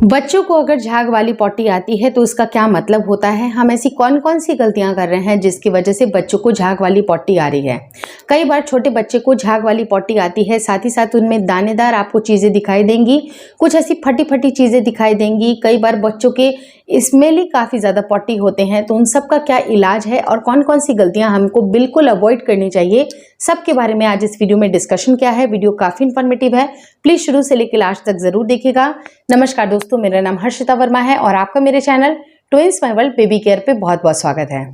बच्चों को अगर झाग वाली पॉटी आती है तो इसका क्या मतलब होता है, हम ऐसी कौन कौन सी गलतियां कर रहे हैं जिसकी वजह से बच्चों को झाग वाली पॉटी आ रही है। कई बार छोटे बच्चे को झाग वाली पॉटी आती है, साथ ही साथ उनमें दानेदार आपको चीज़ें दिखाई देंगी, कुछ ऐसी फटी फटी चीज़ें दिखाई देंगी। कई बार बच्चों के स्मेल ही काफ़ी ज़्यादा पॉटी होते हैं, तो उन सब का क्या इलाज है और कौन कौन सी गलतियां हमको बिल्कुल अवॉइड करनी चाहिए, सबके बारे में आज इस वीडियो में डिस्कशन किया है। वीडियो काफ़ी इन्फॉर्मेटिव है, प्लीज़ शुरू से लेकर लास्ट तक ज़रूर देखिएगा। नमस्कार दोस्तों, मेरा नाम हर्षिता वर्मा है और आपका मेरे channel twins my world baby care पे बहुत बहुत स्वागत है।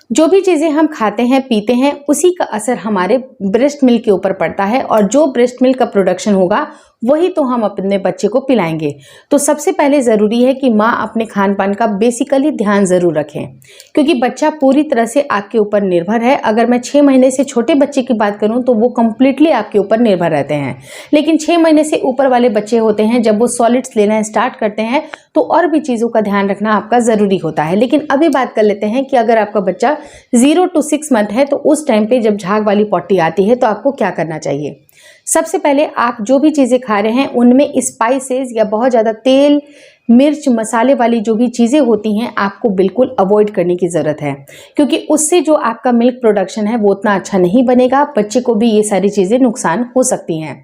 जो भी चीज़ें हम खाते हैं पीते हैं उसी का असर हमारे ब्रेस्ट मिल्क के ऊपर पड़ता है और जो ब्रेस्ट मिल्क का प्रोडक्शन होगा वही तो हम अपने बच्चे को पिलाएंगे। तो सबसे पहले ज़रूरी है कि माँ अपने खान पान का बेसिकली ध्यान ज़रूर रखें, क्योंकि बच्चा पूरी तरह से आपके ऊपर निर्भर है। अगर मैं 6 महीने से छोटे बच्चे की बात करूं तो वो कम्प्लीटली आपके ऊपर निर्भर रहते हैं, लेकिन 6 महीने से ऊपर वाले बच्चे होते हैं, जब वो सॉलिड्स लेना स्टार्ट करते हैं तो और भी चीज़ों का ध्यान रखना आपका ज़रूरी होता है। लेकिन अभी बात कर लेते हैं कि अगर आपका बच्चा 0 to 6 मंथ है तो उस टाइम पे जब झाग वाली पॉटी आती है तो आपको क्या करना चाहिए। सबसे पहले आप जो भी चीज़ें खा रहे हैं उनमें स्पाइसेस या बहुत ज़्यादा तेल मिर्च मसाले वाली जो भी चीज़ें होती हैं आपको बिल्कुल अवॉइड करने की ज़रूरत है, क्योंकि उससे जो आपका मिल्क प्रोडक्शन है वो उतना अच्छा नहीं बनेगा। बच्चे को भी ये सारी चीज़ें नुकसान हो सकती हैं।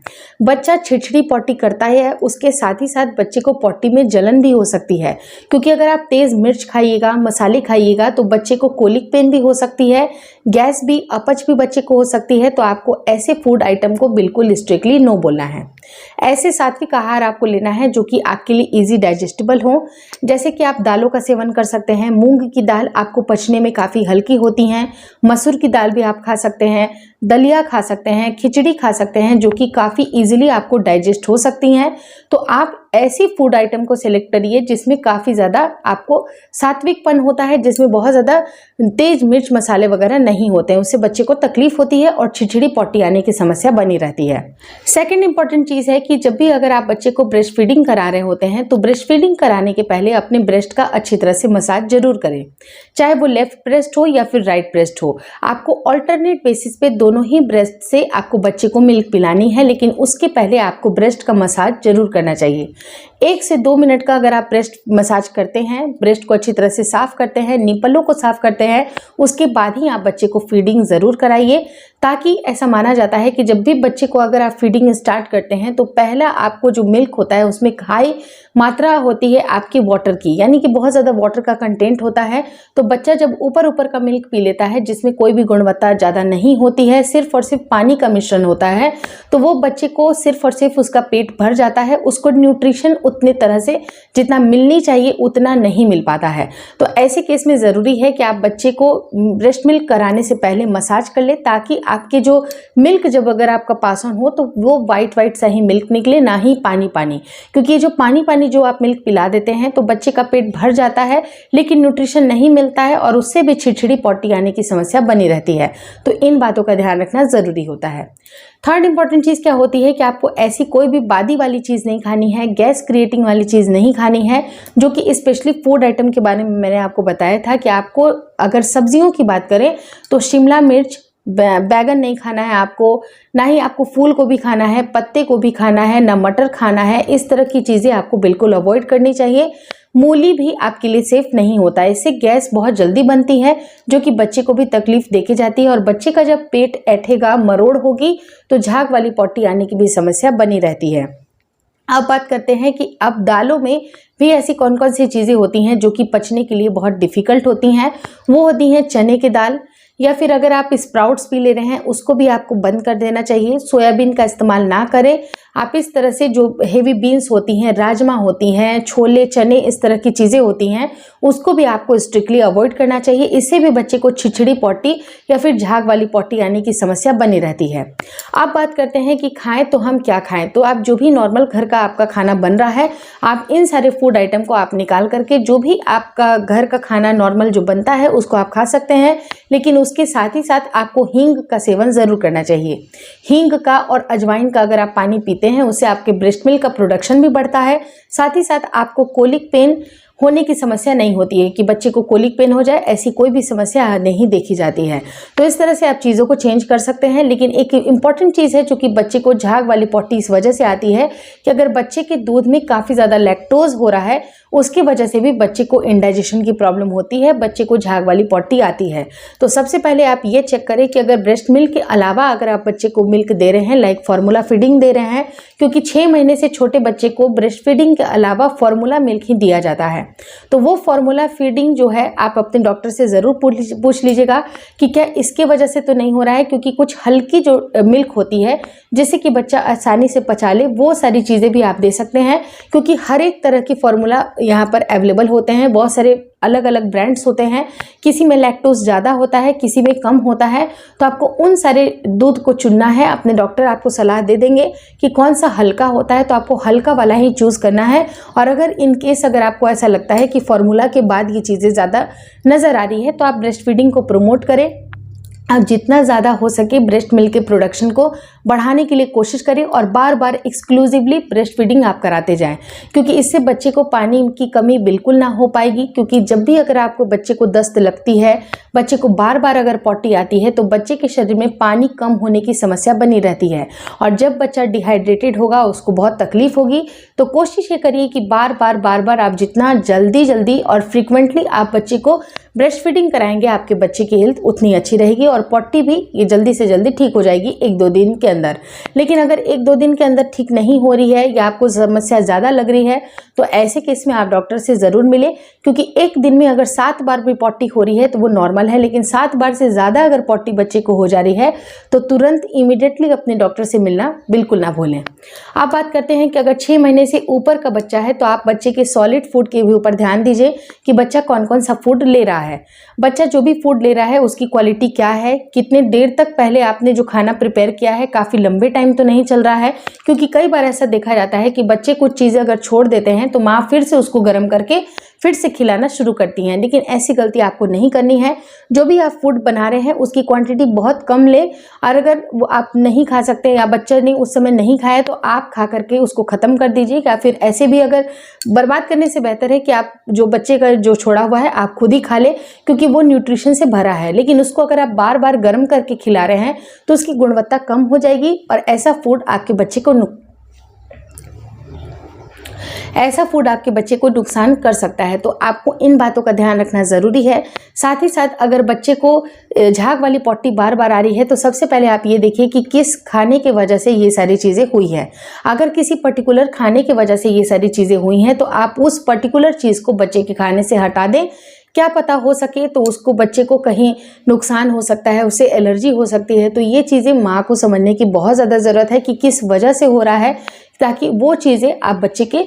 बच्चा छिड़छिड़ी पॉटी करता है, उसके साथ ही साथ बच्चे को पॉटी में जलन भी हो सकती है, क्योंकि अगर आप तेज़ मिर्च खाइएगा मसाले खाइएगा तो बच्चे को कोलिक पेन भी हो सकती है, गैस भी अपच भी बच्चे को हो सकती है। तो आपको ऐसे फूड आइटम को बिल्कुल स्ट्रिक्टली नो बोलना है। ऐसे सात्विक आहार आपको लेना है जो कि आपके लिए इजी डाइजेस्टेबल हो, जैसे कि आप दालों का सेवन कर सकते हैं। मूंग की दाल आपको पचने में काफ़ी हल्की होती हैं, मसूर की दाल भी आप खा सकते हैं, दलिया खा सकते हैं, खिचड़ी खा सकते हैं जो कि काफ़ी इजीली आपको डाइजेस्ट हो सकती हैं। तो आप ऐसी फूड आइटम को सिलेक्ट करिए जिसमें काफ़ी ज़्यादा आपको सात्विकपन होता है, जिसमें बहुत ज़्यादा तेज मिर्च मसाले वगैरह नहीं होते हैं, उससे बच्चे को तकलीफ होती है और छिड़छिड़ी पॉटी आने की समस्या बनी रहती है। सेकेंड इंपॉर्टेंट चीज़ है कि जब भी अगर आप बच्चे को ब्रेस्ट फीडिंग करा रहे होते हैं तो ब्रेस्ट फीडिंग कराने के पहले अपने ब्रेस्ट का अच्छी तरह से मसाज जरूर करें, चाहे वो लेफ्ट ब्रेस्ट हो या फिर राइट ब्रेस्ट हो। आपको ऑल्टरनेट बेसिस पे दोनों ही ब्रेस्ट से आपको बच्चे को मिल्क पिलानी है, लेकिन उसके पहले आपको ब्रेस्ट का मसाज जरूर करना चाहिए। 1 से 2 मिनट का अगर आप ब्रेस्ट मसाज करते हैं, ब्रेस्ट को अच्छी तरह से साफ करते हैं, निपलों को साफ करते हैं, उसके बाद ही आप बच्चे को फीडिंग ज़रूर कराइए, ताकि ऐसा माना जाता है कि जब भी बच्चे को अगर आप फीडिंग स्टार्ट करते हैं तो पहला आपको जो मिल्क होता है उसमें हाई मात्रा होती है आपकी वाटर की, यानी कि बहुत ज़्यादा वाटर का कंटेंट होता है। तो बच्चा जब ऊपर ऊपर का मिल्क पी लेता है जिसमें कोई भी गुणवत्ता ज़्यादा नहीं होती है, सिर्फ और सिर्फ पानी का मिश्रण होता है, तो वो बच्चे को सिर्फ और सिर्फ उसका पेट भर जाता है, उसको न्यूट्रिशन उतने तरह से जितना मिलनी चाहिए उतना नहीं मिल पाता है। तो ऐसे केस में ज़रूरी है कि आप बच्चे को ब्रेस्ट मिल्क कराने से पहले मसाज कर ले, ताकि आपके जो मिल्क जब अगर आपका पास ऑन हो तो वो वाइट वाइट सा ही मिल्क निकले, ना ही पानी पानी। क्योंकि ये जो पानी पानी जो आप मिल्क पिला देते हैं तो बच्चे का पेट भर जाता है लेकिन न्यूट्रिशन नहीं मिलता है और उससे भी छिड़छिड़ी पॉटी आने की समस्या बनी रहती है। तो इन बातों का ध्यान रखना ज़रूरी होता है। थर्ड इंपॉर्टेंट चीज़ क्या होती है कि आपको ऐसी कोई भी बादी वाली चीज़ नहीं खानी है, गैस क्रिएटिंग वाली चीज़ नहीं खानी है, जो कि स्पेशली फूड आइटम के बारे में मैंने आपको बताया था कि आपको अगर सब्जियों की बात करें तो शिमला मिर्च बैगन नहीं खाना है आपको, ना ही आपको फूल को भी खाना है, पत्ते को भी खाना है, ना मटर खाना है। इस तरह की चीज़ें आपको बिल्कुल अवॉइड करनी चाहिए। मूली भी आपके लिए सेफ नहीं होता है, इससे गैस बहुत जल्दी बनती है जो कि बच्चे को भी तकलीफ देके जाती है और बच्चे का जब पेट ऐठेगा मरोड़ होगी तो झाग वाली पॉटी आने की भी समस्या बनी रहती है। अब बात करते हैं कि अब दालों में भी ऐसी कौन कौन सी चीज़ें होती हैं जो कि पचने के लिए बहुत डिफ़िकल्ट होती हैं। वो होती हैं चने की दाल, या फिर अगर आप स्प्राउट्स भी ले रहे हैं उसको भी आपको बंद कर देना चाहिए। सोयाबीन का इस्तेमाल ना करें। आप इस तरह से जो हेवी बीन्स होती हैं, राजमा होती हैं, छोले चने, इस तरह की चीज़ें होती हैं, उसको भी आपको स्ट्रिक्टली अवॉइड करना चाहिए। इससे भी बच्चे को छिड़छिड़ी पॉटी या फिर झाग वाली पॉटी आने की समस्या बनी रहती है। आप बात करते हैं कि खाएं तो हम क्या खाएं, तो आप जो भी नॉर्मल घर का आपका खाना बन रहा है, आप इन सारे फूड आइटम को आप निकाल करके जो भी आपका घर का खाना नॉर्मल जो बनता है उसको आप खा सकते हैं, लेकिन उसके साथ ही साथ आपको हींग का सेवन ज़रूर करना चाहिए। हींग का और अजवाइन का अगर आप पानी पीते हैं उससे आपके ब्रेस्ट मिल्क का प्रोडक्शन भी बढ़ता है, साथ ही साथ आपको कोलिक पेन होने की समस्या नहीं होती है कि बच्चे को कोलिक पेन हो जाए, ऐसी कोई भी समस्या नहीं देखी जाती है। तो इस तरह से आप चीज़ों को चेंज कर सकते हैं। लेकिन एक इम्पॉर्टेंट चीज़ है जो कि बच्चे को झाग वाली पॉटी इस वजह से आती है कि अगर बच्चे के दूध में काफ़ी ज़्यादा लैक्टोज हो रहा है, उसकी वजह से भी बच्चे को इंडाइजेशन की प्रॉब्लम होती है, बच्चे को झाग वाली पॉटी आती है। तो सबसे पहले आप ये चेक करें कि अगर ब्रेस्ट मिल्क के अलावा अगर आप बच्चे को मिल्क दे रहे हैं, लाइक फार्मूला फीडिंग दे रहे हैं, क्योंकि 6 महीने से छोटे बच्चे को ब्रेस्ट फीडिंग के अलावा फार्मूला मिल्क ही दिया जाता है। तो वो फार्मूला फीडिंग जो है आप अपने डॉक्टर से ज़रूर पूछ लीजिएगा कि क्या इसके वजह से तो नहीं हो रहा है, क्योंकि कुछ हल्की जो मिल्क होती है जिससे कि बच्चा आसानी से पचा ले, वो सारी चीज़ें भी आप दे सकते हैं। क्योंकि हर एक तरह की फार्मूला यहाँ पर अवेलेबल होते हैं, बहुत सारे अलग अलग ब्रांड्स होते हैं, किसी में लैक्टोज ज़्यादा होता है, किसी में कम होता है। तो आपको उन सारे दूध को चुनना है। अपने डॉक्टर आपको सलाह दे देंगे कि कौन सा हल्का होता है, तो आपको हल्का वाला ही चूज़ करना है। और अगर इन केस अगर आपको ऐसा लगता है कि फार्मूला के बाद ये चीज़ें ज़्यादा नज़र आ रही है, तो आप ब्रेस्ट फीडिंग को प्रमोट करें। आप जितना ज़्यादा हो सके ब्रेस्ट मिल्क के प्रोडक्शन को बढ़ाने के लिए कोशिश करें और बार बार एक्सक्लूसिवली ब्रेस्ट फीडिंग आप कराते जाएं, क्योंकि इससे बच्चे को पानी की कमी बिल्कुल ना हो पाएगी। क्योंकि जब भी अगर आपको बच्चे को दस्त लगती है, बच्चे को बार बार अगर पॉटी आती है, तो बच्चे के शरीर में पानी कम होने की समस्या बनी रहती है। और जब बच्चा डिहाइड्रेटेड होगा, उसको बहुत तकलीफ होगी। तो कोशिश ये करिए कि बार बार आप जितना जल्दी और फ्रिक्वेंटली आप बच्चे को ब्रेस्ट फीडिंग कराएंगे, आपके बच्चे की हेल्थ उतनी अच्छी रहेगी और पॉटी भी ये जल्दी से जल्दी ठीक हो जाएगी 1-2 दिन के अंदर। लेकिन अगर 1-2 दिन के अंदर ठीक नहीं हो रही है या आपको समस्या ज़्यादा लग रही है, तो ऐसे केस में आप डॉक्टर से ज़रूर मिलें। क्योंकि एक दिन में अगर 7 बार भी पॉटी हो रही है तो वो नॉर्मल है, लेकिन 7 बार से ज़्यादा अगर पॉटी बच्चे को हो जा रही है, तो तुरंत इमीडिएटली अपने डॉक्टर से मिलना बिल्कुल ना भूलें। आप बात करते हैं कि अगर 6 महीने से ऊपर का बच्चा है, तो आप बच्चे के सॉलिड फूड के भी ऊपर ध्यान दीजिए कि बच्चा कौन कौन सा फूड ले रहा है। बच्चा जो भी फूड ले रहा है उसकी क्वालिटी क्या है, कितने देर तक पहले आपने जो खाना प्रिपेयर किया है, काफ़ी लंबे टाइम तो नहीं चल रहा है। क्योंकि कई बार ऐसा देखा जाता है कि बच्चे कुछ चीज़ें अगर छोड़ देते हैं तो माँ फिर से उसको गर्म करके फिर से खिलाना शुरू करती हैं। लेकिन ऐसी गलती आपको नहीं करनी है। जो भी आप फूड बना रहे हैं उसकी क्वांटिटी बहुत कम ले, और अगर वो आप नहीं खा सकते या बच्चा ने उस समय नहीं खाया तो आप खा करके उसको ख़त्म कर दीजिए। या फिर ऐसे भी अगर बर्बाद करने से बेहतर है कि आप जो बच्चे का जो छोड़ा हुआ है आप खुद ही खा ले, क्योंकि वो न्यूट्रिशन से भरा है। लेकिन उसको अगर आप बार बार गर्म करके खिला रहे हैं तो उसकी गुणवत्ता कम हो जाएगी और ऐसा फूड आपके बच्चे को नुकसान कर सकता है। तो आपको इन बातों का ध्यान रखना ज़रूरी है। साथ ही साथ अगर बच्चे को झाग वाली पॉटी बार बार आ रही है, तो सबसे पहले आप ये देखिए कि किस खाने की वजह से ये सारी चीज़ें हुई है। अगर किसी पर्टिकुलर खाने की वजह से ये सारी चीज़ें हुई हैं, तो आप उस पर्टिकुलर चीज़ को बच्चे के खाने से हटा दें। क्या पता हो सके तो उसको बच्चे को कहीं नुकसान हो सकता है, उसे एलर्जी हो सकती है। तो ये चीज़ें माँ को समझने की बहुत ज़्यादा ज़रूरत है कि किस वजह से हो रहा है, ताकि वो चीज़ें आप बच्चे के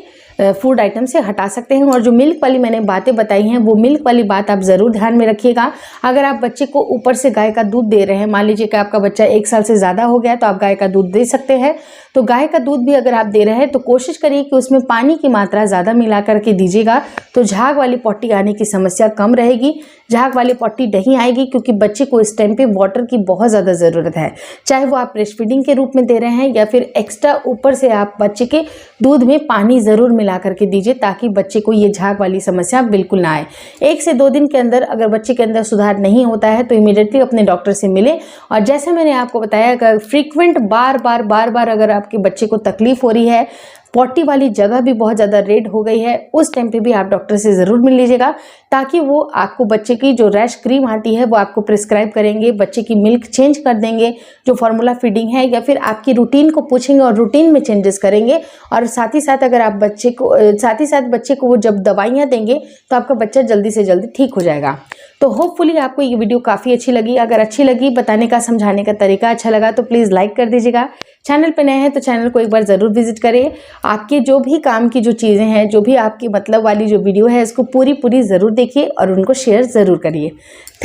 फूड आइटम से हटा सकते हैं। और जो मिल्क वाली मैंने बातें बताई हैं, वो मिल्क वाली बात आप ज़रूर ध्यान में रखिएगा। अगर आप बच्चे को ऊपर से गाय का दूध दे रहे हैं, मान लीजिए कि आपका बच्चा 1 साल से ज़्यादा हो गया, तो आप गाय का दूध दे सकते हैं। तो गाय का दूध भी अगर आप दे रहे हैं तो कोशिश करिए कि उसमें पानी की मात्रा ज़्यादा मिला करके दीजिएगा, तो झाग वाली पॉटी आने की समस्या कम रहेगी। झाग वाली पॉटी नहीं आएगी, क्योंकि बच्चे को इस टाइम पे वाटर की बहुत ज़्यादा ज़रूरत है। चाहे वो आप ब्रेस्ट फीडिंग के रूप में दे रहे हैं या फिर एक्स्ट्रा ऊपर से आप बच्चे के दूध में पानी ज़रूर मिला करके दीजिए, ताकि बच्चे को ये झाग वाली समस्या बिल्कुल ना आए। 1 से 2 दिन के अंदर अगर बच्चे के अंदर सुधार नहीं होता है तो इमीडिएटली अपने डॉक्टर से मिलें। और जैसे मैंने आपको बताया, अगर फ्रीक्वेंट बार बार अगर आपके बच्चे को तकलीफ हो रही है, पॉटी वाली जगह भी बहुत ज़्यादा रेड हो गई है, उस टाइम पे भी आप डॉक्टर से ज़रूर मिल लीजिएगा, ताकि वो आपको बच्चे की जो रैश क्रीम आती है वो आपको प्रिस्क्राइब करेंगे, बच्चे की मिल्क चेंज कर देंगे, जो फार्मूला फीडिंग है, या फिर आपकी रूटीन को पूछेंगे और रूटीन में चेंजेस करेंगे। और साथ ही साथ अगर आप बच्चे को वो जब दवाइयाँ देंगे तो आपका बच्चा जल्दी से जल्दी ठीक हो जाएगा। तो होपफुली आपको ये वीडियो काफ़ी अच्छी लगी। अगर अच्छी लगी, बताने का समझाने का तरीका अच्छा लगा, तो प्लीज़ लाइक कर दीजिएगा। चैनल पे नए हैं तो चैनल को एक बार ज़रूर विजिट करें। आपके जो भी काम की जो चीज़ें हैं, जो भी आपकी मतलब वाली जो वीडियो है, इसको पूरी ज़रूर देखिए और उनको शेयर ज़रूर करिए।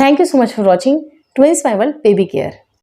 Thank you so much for watching twins my world baby care.